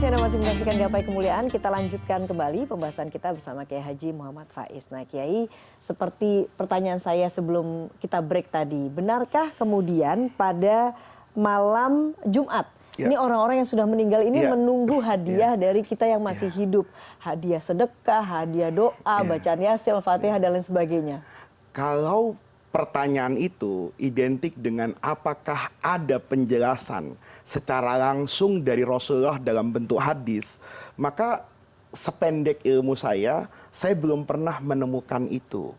kasih Anda masih menyaksikan Gapai Kemuliaan. Kita lanjutkan kembali pembahasan kita bersama Kiai Haji Muhammad Faiz. Nah Kiai, seperti pertanyaan saya sebelum kita break tadi, benarkah kemudian pada malam Jumat, ini orang-orang yang sudah meninggal ini menunggu hadiah dari kita yang masih hidup? Hadiah sedekah, hadiah doa, bacaan Yasin, Al-Fatihah dan lain sebagainya. Kalau pertanyaan itu identik dengan apakah ada penjelasan secara langsung dari Rasulullah dalam bentuk hadis, maka sependek ilmu saya belum pernah menemukan itu.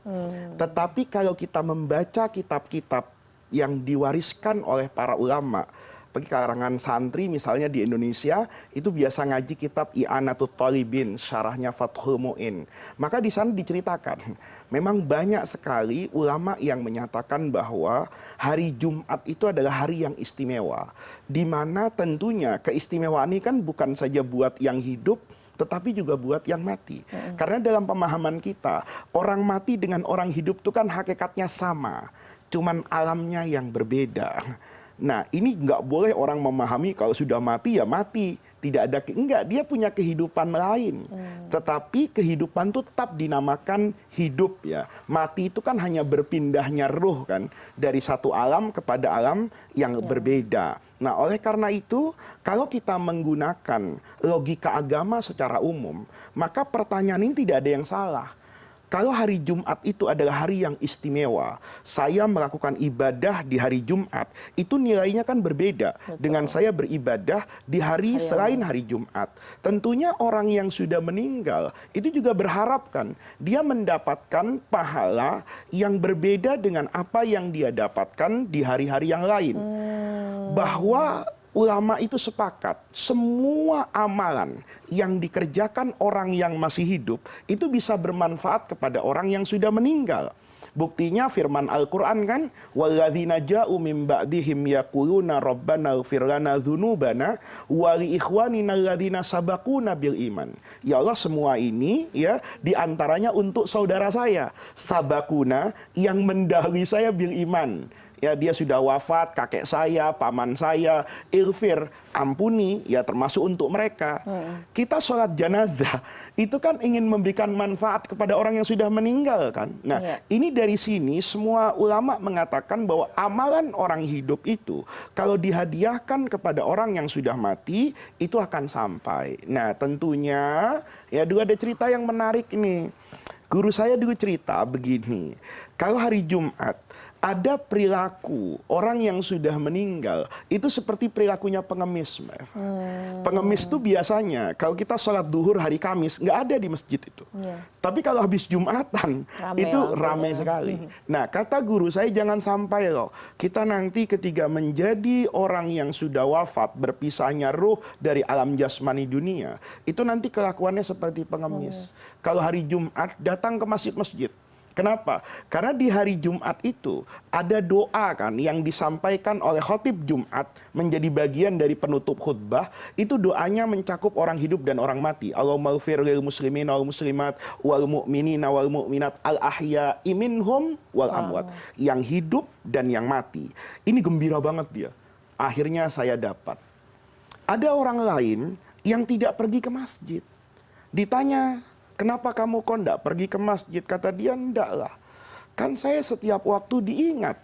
Tetapi kalau kita membaca kitab-kitab yang diwariskan oleh para ulama, bagi kalangan santri misalnya di Indonesia itu biasa ngaji kitab I'anatut Thalibin, syarahnya Fathul Mu'in. Maka di sana diceritakan, memang banyak sekali ulama yang menyatakan bahwa hari Jumat itu adalah hari yang istimewa, di mana tentunya keistimewaan ini kan bukan saja buat yang hidup, tetapi juga buat yang mati. Karena dalam pemahaman kita, orang mati dengan orang hidup itu kan hakikatnya sama, cuman alamnya yang berbeda. Nah ini nggak boleh orang memahami kalau sudah mati ya mati, tidak ada, enggak, dia punya kehidupan lain. Tetapi kehidupan itu tetap dinamakan hidup ya. Mati itu kan hanya berpindahnya ruh kan, dari satu alam kepada alam yang berbeda. Nah oleh karena itu kalau kita menggunakan logika agama secara umum, maka pertanyaan ini tidak ada yang salah. Kalau hari Jumat itu adalah hari yang istimewa, saya melakukan ibadah di hari Jumat, itu nilainya kan berbeda dengan saya beribadah di hari selain hari Jumat. Tentunya orang yang sudah meninggal, itu juga berharap kan, dia mendapatkan pahala yang berbeda dengan apa yang dia dapatkan di hari-hari yang lain. Bahwa ulama itu sepakat, semua amalan yang dikerjakan orang yang masih hidup itu bisa bermanfaat kepada orang yang sudah meninggal. Buktinya firman Al-Quran kan, walladzina ja'u min ba'dihim yaquluna rabbana ighfir lana dzunubana wa li ikhwanina alladzina sabaquna bil iman. Ya Allah, semua ini ya diantaranya untuk saudara saya, sabaquna, yang mendahului saya bil iman. Ya dia sudah wafat, kakek saya, paman saya, ighfir, ampuni, ya termasuk untuk mereka. Kita sholat jenazah itu kan ingin memberikan manfaat kepada orang yang sudah meninggal kan. Nah ini dari sini semua ulama mengatakan bahwa amalan orang hidup itu kalau dihadiahkan kepada orang yang sudah mati itu akan sampai. Nah tentunya ya dulu ada cerita yang menarik nih. Guru saya dulu cerita begini, kalau hari Jumat ada perilaku orang yang sudah meninggal itu seperti perilakunya pengemis, Mbak Eva. Pengemis itu biasanya kalau kita sholat duhur hari Kamis nggak ada di masjid itu. Tapi kalau habis Jumatan itu ramai sekali. Nah kata guru saya, jangan sampai loh kita nanti ketika menjadi orang yang sudah wafat, berpisahnya ruh dari alam jasmani dunia, itu nanti kelakuannya seperti pengemis. Kalau hari Jumat datang ke masjid-masjid. Kenapa? Karena di hari Jumat itu ada doa kan yang disampaikan oleh khotib Jumat menjadi bagian dari penutup khutbah. Itu doanya mencakup orang hidup dan orang mati. Allahumma ighfir lil muslimin wal muslimat wal mu'minina wal mu'minat al ahya'i minhum wal amwat. Yang hidup dan yang mati. Ini gembira banget dia. Akhirnya saya dapat. Ada orang lain yang tidak pergi ke masjid. Ditanya, kenapa kamu kok enggak pergi ke masjid? Kata dia, enggak lah. Kan saya setiap waktu diingat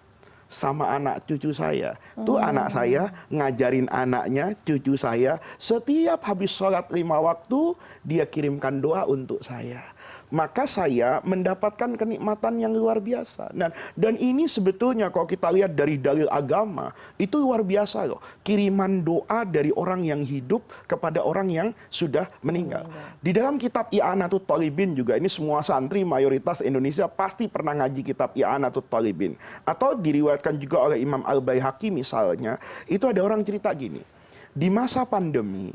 sama anak cucu saya. Tuh anak saya ngajarin anaknya, cucu saya. Setiap habis sholat 5 waktu, dia kirimkan doa untuk saya. Maka saya mendapatkan kenikmatan yang luar biasa. Dan ini sebetulnya kalau kita lihat dari dalil agama, itu luar biasa loh. Kiriman doa dari orang yang hidup kepada orang yang sudah meninggal. Di dalam kitab I'anatut Thalibin juga, ini semua santri mayoritas Indonesia pasti pernah ngaji kitab I'anatut Thalibin. Atau diriwayatkan juga oleh Imam Al-Baihaqi misalnya, itu ada orang cerita gini. Di masa pandemi,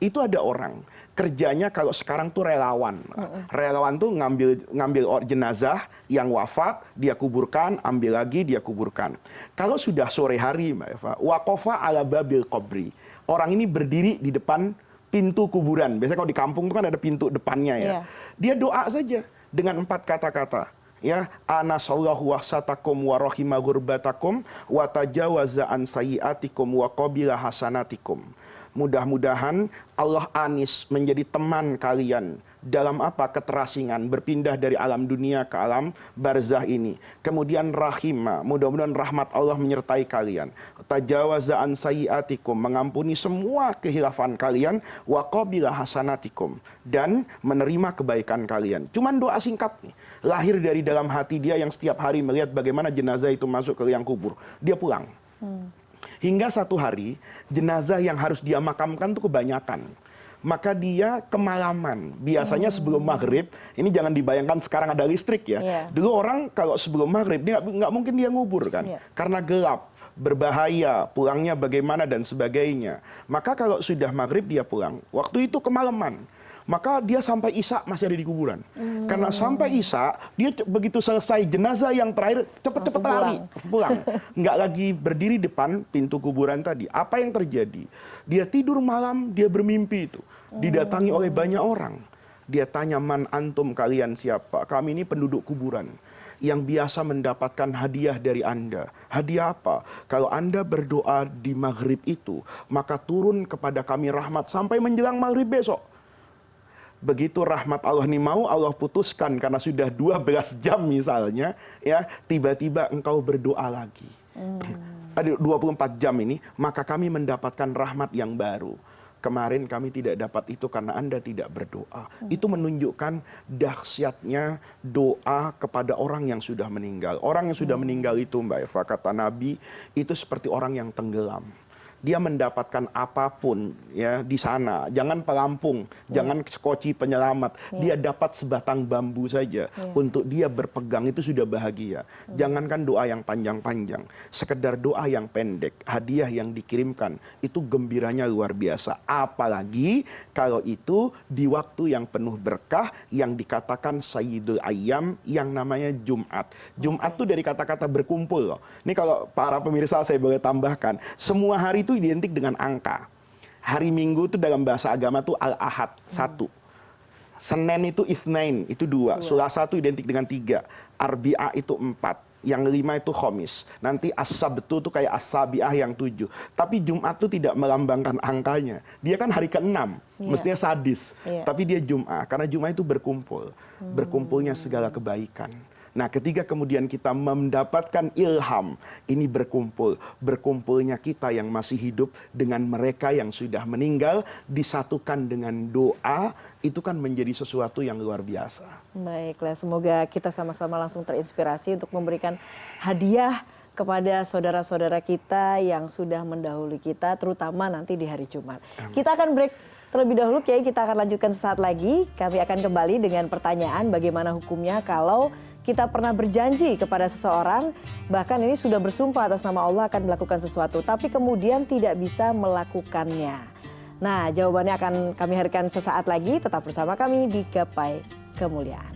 itu ada orang kerjanya kalau sekarang tuh relawan. Relawan tuh ngambil jenazah yang wafat, dia kuburkan, ambil lagi, dia kuburkan. Kalau sudah sore hari, Mbak Eva, waqafa ala babil qabri. Orang ini berdiri di depan pintu kuburan. Biasanya kalau di kampung tuh kan ada pintu depannya ya. Dia doa saja dengan 4 kata-kata. Ya, ana sallahu wasatakum wa rahima gurbatakum wa tajawaza an sayyiatikum wa qabila hasanatikum. Mudah-mudahan Allah anis menjadi teman kalian dalam apa? Keterasingan, berpindah dari alam dunia ke alam barzah ini. Kemudian rahimah, mudah-mudahan rahmat Allah menyertai kalian. Tajawaza an sayyiatikum, mengampuni semua kehilafan kalian. Wa qabila hasanatikum, dan menerima kebaikan kalian. Cuman doa singkat nih, lahir dari dalam hati dia yang setiap hari melihat bagaimana jenazah itu masuk ke liang kubur. Dia pulang. Hingga satu hari, jenazah yang harus dia makamkan itu kebanyakan. Maka dia kemalaman. Biasanya sebelum maghrib, ini jangan dibayangkan sekarang ada listrik ya. Dulu orang kalau sebelum maghrib, dia nggak mungkin dia ngubur kan. Karena gelap, berbahaya, pulangnya bagaimana dan sebagainya. Maka kalau sudah maghrib dia pulang. Waktu itu kemalaman. Maka dia sampai Isya masih ada di kuburan. Karena sampai Isya, dia begitu selesai jenazah yang terakhir, cepet-cepet lari, pulang. Nggak lagi berdiri depan pintu kuburan tadi. Apa yang terjadi? Dia tidur malam, dia bermimpi itu. Didatangi oleh banyak orang. Dia tanya, man antum, kalian siapa? Kami ini penduduk kuburan yang biasa mendapatkan hadiah dari Anda. Hadiah apa? Kalau Anda berdoa di maghrib itu, maka turun kepada kami rahmat sampai menjelang maghrib besok. Begitu rahmat Allah ini mau Allah putuskan karena sudah 12 jam misalnya, ya, tiba-tiba engkau berdoa lagi. Ada 24 jam ini, maka kami mendapatkan rahmat yang baru. Kemarin kami tidak dapat itu karena Anda tidak berdoa. Itu menunjukkan dahsyatnya doa kepada orang yang sudah meninggal. Orang yang sudah meninggal itu, Mbak Eva, kata Nabi, itu seperti orang yang tenggelam. Dia mendapatkan apapun ya di sana, jangan pelampung, jangan skoci penyelamat, dia dapat sebatang bambu saja untuk dia berpegang, itu sudah bahagia. Jangankan doa yang panjang-panjang, sekedar doa yang pendek, hadiah yang dikirimkan, itu gembiranya luar biasa. Apalagi kalau itu di waktu yang penuh berkah, yang dikatakan Sayyidul Ayyam, yang namanya Jumat. Jumat itu dari kata-kata berkumpul loh. Ini kalau para pemirsa saya boleh tambahkan, semua hari itu identik dengan angka. Hari Minggu itu dalam bahasa agama itu Al-Ahad, 1. Senin itu Itsnain, itu 2. Selasa itu identik dengan 3. Arbi'ah itu 4. Yang 5 itu Khamis. Nanti As-Sabtu itu kayak As-Sabi'ah yang 7. Tapi Jumat itu tidak melambangkan angkanya. Dia kan hari ke-6. Mestinya sadis. Tapi dia Jumat. Karena Jumat itu berkumpul. Berkumpulnya segala kebaikan. Nah, ketika kemudian kita mendapatkan ilham, ini berkumpul. Berkumpulnya kita yang masih hidup dengan mereka yang sudah meninggal, disatukan dengan doa, itu kan menjadi sesuatu yang luar biasa. Baiklah, semoga kita sama-sama langsung terinspirasi untuk memberikan hadiah kepada saudara-saudara kita yang sudah mendahului kita, terutama nanti di hari Jumat. Kita akan break terlebih dahulu, Kiai, kita akan lanjutkan sesaat lagi. Kami akan kembali dengan pertanyaan bagaimana hukumnya kalau kita pernah berjanji kepada seseorang, bahkan ini sudah bersumpah atas nama Allah akan melakukan sesuatu, tapi kemudian tidak bisa melakukannya. Nah, jawabannya akan kami hadirkan sesaat lagi. Tetap bersama kami di Gapai Kemuliaan.